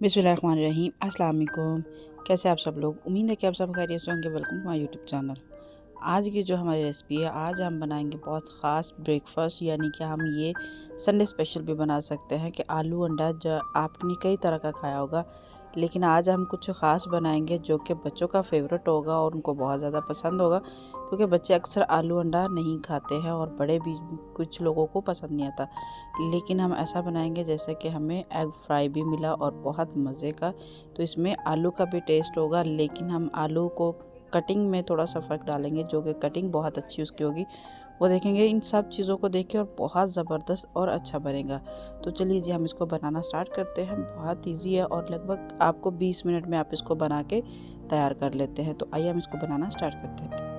बिस्मिल्लाहिर्रहमानिर्रहीम। अस्सलाम वालेकुम। कैसे आप सब लोग? उम्मीद है कि आप सब खैरियत से होंगे। Welcome to my YouTube channel. आज की जो हमारी रेसिपी है, आज हम बनाएंगे बहुत ख़ास ब्रेकफास्ट, यानी कि हम ये संडे स्पेशल भी बना सकते हैं कि आलू अंडा जो आपने कई तरह का खाया होगा, लेकिन आज हम कुछ ख़ास बनाएंगे जो कि बच्चों का फेवरेट होगा और उनको बहुत ज़्यादा पसंद होगा, क्योंकि बच्चे अक्सर आलू अंडा नहीं खाते हैं और बड़े भी कुछ लोगों को पसंद नहीं आता। लेकिन हम ऐसा बनाएंगे जैसे कि हमें एग फ्राई भी मिला और बहुत मज़े का। तो इसमें आलू का भी टेस्ट होगा, लेकिन हम आलू को कटिंग में थोड़ा सा फ़र्क डालेंगे, जो कि कटिंग बहुत अच्छी उसकी होगी, वो देखेंगे। इन सब चीज़ों को देख के और बहुत ज़बरदस्त और अच्छा बनेगा। तो चलिए जी, हम इसको बनाना स्टार्ट करते हैं। बहुत इजी है और लगभग आपको 20 मिनट में आप इसको बना के तैयार कर लेते हैं। तो आइए हम इसको बनाना स्टार्ट करते हैं।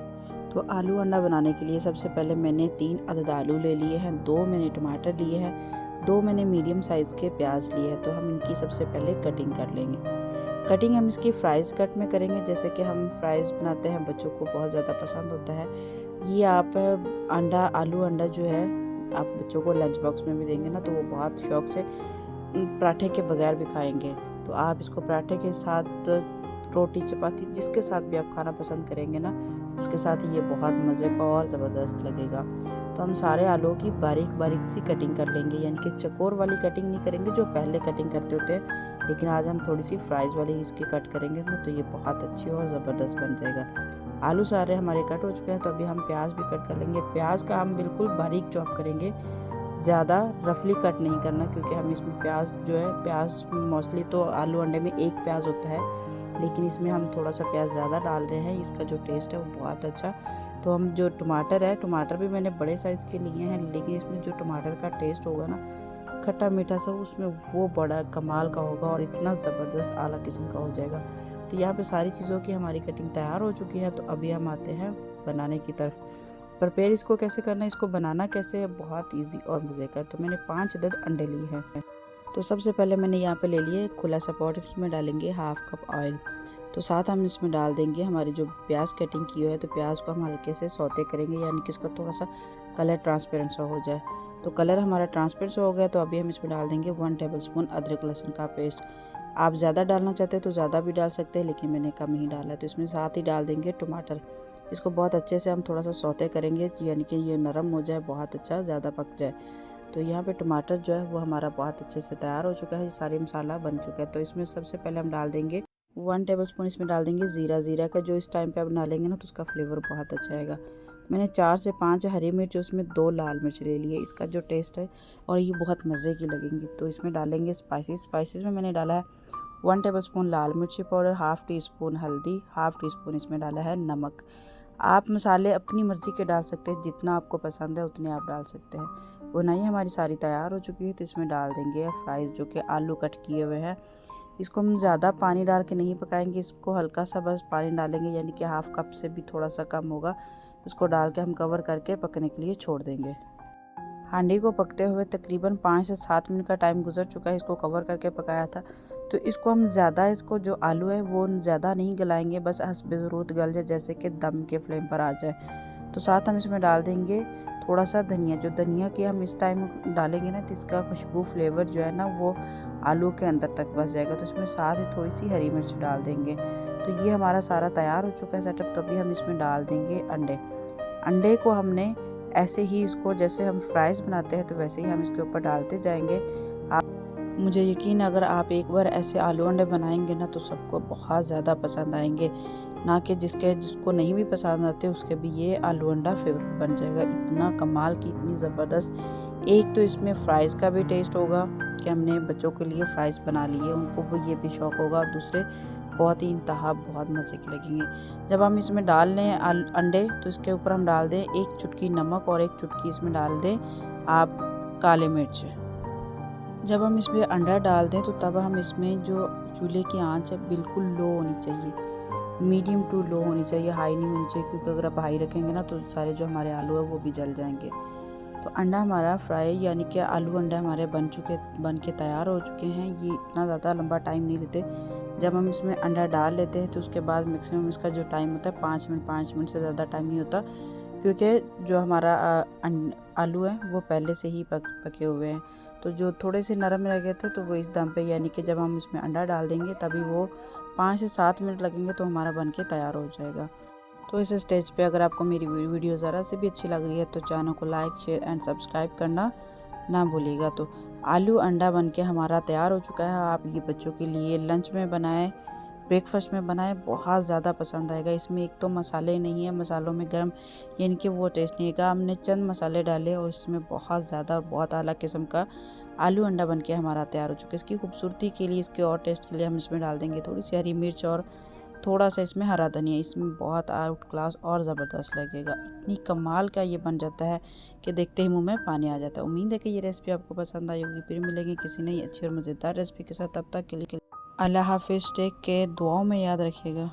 तो आलू अंडा बनाने के लिए सबसे पहले मैंने 3 अदद आलू ले लिए हैं, 2 मैंने टमाटर लिए हैं, 2 मैंने मीडियम साइज़ के प्याज लिए हैं। तो हम इनकी सबसे पहले कटिंग कर लेंगे। कटिंग हम इसकी फ्राइज़ कट में करेंगे, जैसे कि हम फ्राइज़ बनाते हैं, बच्चों को बहुत ज़्यादा पसंद होता है। ये आप आलू अंडा जो है आप बच्चों को लंच बॉक्स में भी देंगे ना, तो वो बहुत शौक से पराठे के बगैर भी खाएंगे। तो आप इसको पराठे के साथ, रोटी चपाती जिसके साथ भी आप खाना पसंद करेंगे ना, उसके साथ ये बहुत मज़े का और ज़बरदस्त लगेगा। तो हम सारे आलूओं की बारीक बारीक सी कटिंग कर लेंगे, यानी कि चकोर वाली कटिंग नहीं करेंगे जो पहले कटिंग करते होते हैं, लेकिन आज हम थोड़ी सी फ्राइज़ वाली इसकी कट करेंगे ना, तो ये बहुत अच्छी और ज़बरदस्त बन जाएगा। आलू सारे हमारे कट हो चुके हैं, तो अभी हम प्याज भी कट कर लेंगे। प्याज का हम बिल्कुल बारीक चॉप करेंगे, ज़्यादा रफली कट नहीं करना, क्योंकि हम इसमें प्याज जो है, प्याज मोस्टली तो आलू अंडे में एक प्याज होता है, लेकिन इसमें हम थोड़ा सा प्याज ज़्यादा डाल रहे हैं। इसका जो टेस्ट है वो बहुत अच्छा। तो हम जो टमाटर है, टमाटर भी मैंने बड़े साइज़ के लिए हैं, लेकिन इसमें जो टमाटर का टेस्ट होगा ना, खट्टा मीठा सा, उसमें वो बड़ा कमाल का होगा और इतना ज़बरदस्त आला किस्म का हो जाएगा। तो यहाँ पे सारी चीज़ों की हमारी कटिंग तैयार हो चुकी है। तो अभी हम आते हैं बनाने की तरफ। प्रिपेयर इसको कैसे करना है, इसको बनाना कैसे है, बहुत ईजी और मज़े का। तो मैंने 5 अदद अंडे लिए हैं। तो सबसे पहले मैंने यहाँ पे ले लिया एक खुला सा पॉट, इसमें डालेंगे हाफ कप ऑयल। तो साथ हम इसमें डाल देंगे हमारी जो प्याज कटिंग की है। तो प्याज को हम हल्के से सौते करेंगे, यानी कि इसका थोड़ा सा कलर ट्रांसपेरेंट सा हो जाए। तो कलर हमारा ट्रांसपेरेंट सा हो गया, तो अभी हम इसमें डाल देंगे 1 टेबलस्पून अदरक लहसुन का पेस्ट। आप ज़्यादा डालना चाहते हैं तो ज़्यादा भी डाल सकते हैं, लेकिन मैंने कम ही डाला है। तो इसमें साथ ही डाल देंगे टमाटर। इसको बहुत अच्छे से हम थोड़ा सा सौते करेंगे, यानी कि ये नरम हो जाए, बहुत अच्छा ज़्यादा पक जाए। तो यहाँ पे टमाटर जो है वो हमारा बहुत अच्छे से तैयार हो चुका है, ये सारी मसाला बन चुका है। तो इसमें सबसे पहले हम डाल देंगे 1 टेबलस्पून इसमें डाल देंगे ज़ीरा। ज़ीरा का जो इस टाइम पे आप डालेंगे ना, तो उसका फ्लेवर बहुत अच्छा आएगा। मैंने 4 से 5 हरी मिर्च, उसमें 2 लाल मिर्च ले लिए। इसका जो टेस्ट है और ये बहुत मज़े की लगेंगी। तो इसमें डालेंगे स्पाइसेस में मैंने डाला है 1 टेबलस्पून लाल मिर्ची पाउडर, हाफ़ टी स्पून हल्दी, हाफ़ टी स्पून इसमें डाला है नमक। आप मसाले अपनी मर्ज़ी के डाल सकते हैं, जितना आपको पसंद है उतने आप डाल सकते हैं। बुनाई हमारी सारी तैयार हो चुकी है। तो इसमें डाल देंगे फ्राइज़, जो कि आलू कट किए हुए हैं। इसको हम ज़्यादा पानी डाल के नहीं पकाएंगे, इसको हल्का सा बस पानी डालेंगे, यानी कि हाफ़ कप से भी थोड़ा सा कम होगा। इसको डाल के हम कवर करके पकने के लिए छोड़ देंगे। हांडी को पकते हुए तकरीबन 5 से 7 मिनट का टाइम गुजर चुका है। इसको कवर करके पकाया था। तो इसको हम ज़्यादा, इसको जो आलू है वो ज़्यादा नहीं गलाएंगे, बस हस्बे ज़रूरत गल जाए, जैसे कि दम के फ्लेम पर आ जाए। तो साथ हम इसमें डाल देंगे थोड़ा सा धनिया। जो धनिया की हम इस टाइम डालेंगे ना, तो इसका खुशबू फ्लेवर जो है ना, वो आलू के अंदर तक बस जाएगा। तो इसमें साथ ही थोड़ी सी हरी मिर्च डाल देंगे। तो ये हमारा सारा तैयार हो चुका है सेटअप। तो अभी हम इसमें डाल देंगे अंडे। अंडे को हमने ऐसे ही, इसको जैसे हम फ्राइज़ बनाते हैं तो वैसे ही हम इसके ऊपर डालते जाएंगे। आप, मुझे यकीन है, अगर आप एक बार ऐसे आलू अंडे बनाएंगे ना, तो सबको बहुत ज़्यादा पसंद आएंगे। ना कि जिसको नहीं भी पसंद आते उसके भी ये आलू अंडा फेवरेट बन जाएगा। इतना कमाल की, इतनी ज़बरदस्त। एक तो इसमें फ़्राइज़ का भी टेस्ट होगा कि हमने बच्चों के लिए फ़्राइज़ बना लिए, उनको वो ये भी शौक़ होगा। और दूसरे बहुत ही इंतहा बहुत मज़े के लगेंगे। जब हम इसमें डाल लें अंडे, तो इसके ऊपर हम डाल दें 1 चुटकी नमक और 1 चुटकी इसमें डाल दें आप काली मिर्च। जब हम इसमें अंडा डाल दें, तो तब हम इसमें जो चूल्हे की आंच है बिल्कुल लो होनी चाहिए, मीडियम टू लो होनी चाहिए, हाई नहीं होनी चाहिए, क्योंकि अगर आप हाई रखेंगे ना, तो सारे जो हमारे आलू है वो भी जल जाएंगे। तो अंडा हमारा फ्राई, यानी कि आलू अंडा हमारे बन के तैयार हो चुके हैं। ये इतना ज़्यादा लंबा टाइम नहीं लेते। जब हम इसमें अंडा डाल लेते हैं, तो उसके बाद मैक्सिमम इसका जो टाइम होता है 5 मिनट से ज़्यादा टाइम नहीं होता, क्योंकि जो हमारा आलू है वो पहले से ही पके हुए हैं। तो जो थोड़े से नरम रह गए थे तो वो इस दम पे, यानी कि जब हम इसमें अंडा डाल देंगे तभी वो 5 से 7 मिनट लगेंगे तो हमारा बन के तैयार हो जाएगा। तो इस स्टेज पे अगर आपको मेरी वीडियो ज़रा से भी अच्छी लग रही है तो चैनल को लाइक, शेयर एंड सब्सक्राइब करना ना भूलिएगा। तो आलू अंडा बन के हमारा तैयार हो चुका है। आप ये बच्चों के लिए लंच में बनाएं, ब्रेकफास्ट में बनाएं, बहुत ज़्यादा पसंद आएगा। इसमें एक तो मसाले नहीं है, मसालों में गर्म यानी कि वो टेस्ट नहीं आएगा। हमने चंद मसाले डाले और इसमें बहुत ज़्यादा बहुत आला किस्म का आलू अंडा बन के हमारा तैयार हो चुका है। इसकी खूबसूरती के लिए, इसके और टेस्ट के लिए हम इसमें डाल देंगे थोड़ी सी हरी मिर्च और थोड़ा सा इसमें हरा धनिया। इसमें बहुत आउट क्लास और ज़बरदस्त लगेगा। इतनी कमाल का ये बन जाता है कि देखते ही मुंह में पानी आ जाता है। उम्मीद है कि ये रेसिपी आपको पसंद आई होगी। फिर मिलेंगे किसी नई अच्छी और मज़ेदार रेसिपी के साथ। तब तक के लिए अल्लाह हाफिज़, टेक केयर, दुआओं में याद रखिएगा।